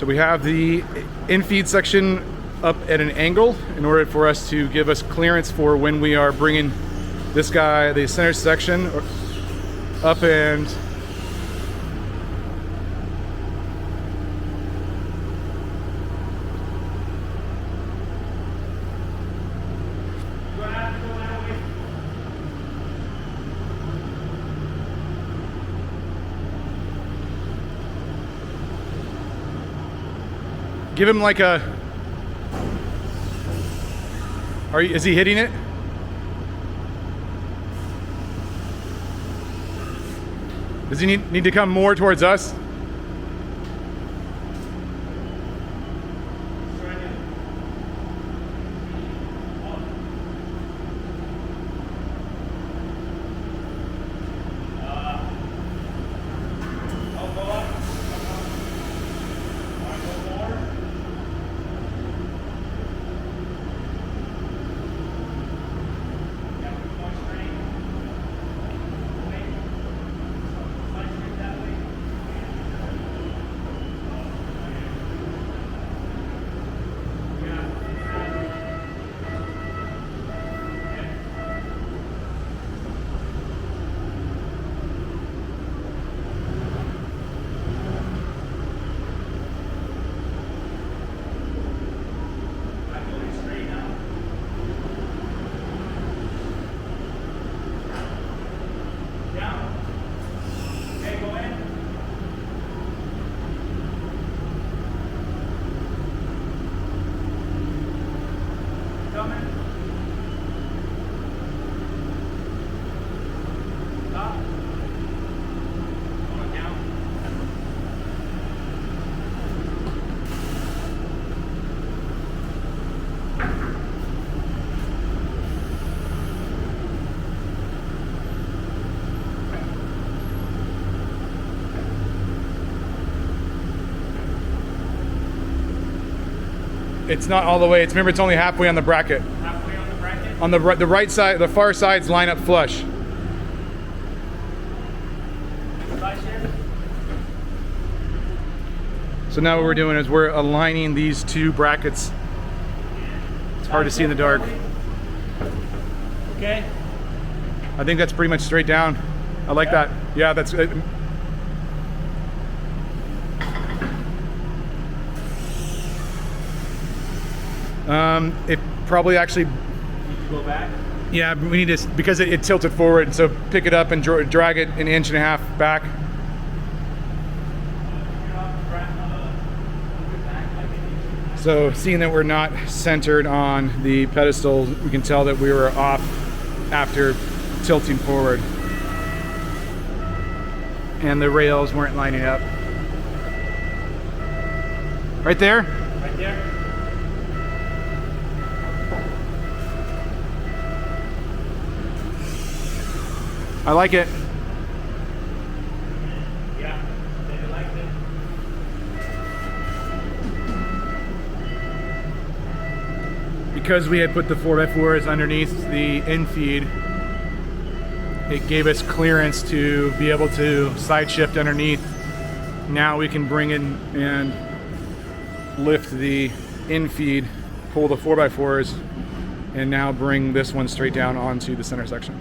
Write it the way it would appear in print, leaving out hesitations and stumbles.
So we have the infeed section up at an angle in order for us to give us clearance for when we are bringing this guy, the center section, up and give him like a, is he hitting it? Does he need to come more towards us? It's not all the way. Remember, it's only halfway on the bracket. Halfway on the bracket? On the right side, the far sides line up flush. So now what we're doing is we're aligning these two brackets. It's hard to see in the dark. Okay. I think that's pretty much straight down. I like that. Yeah, that's it. It probably actually. Need to go back? Yeah, we need to, because it tilted forward, so pick it up and drag it an inch and a half back. So seeing that we're not centered on the pedestal, we can tell that we were off after tilting forward. And the rails weren't lining up. Right there? Right there. I like it. Yeah, they liked it. Because we had put the 4x4s underneath the infeed, it gave us clearance to be able to side shift underneath. Now we can bring in and lift the infeed, pull the 4x4s, and now bring this one straight down onto the center section.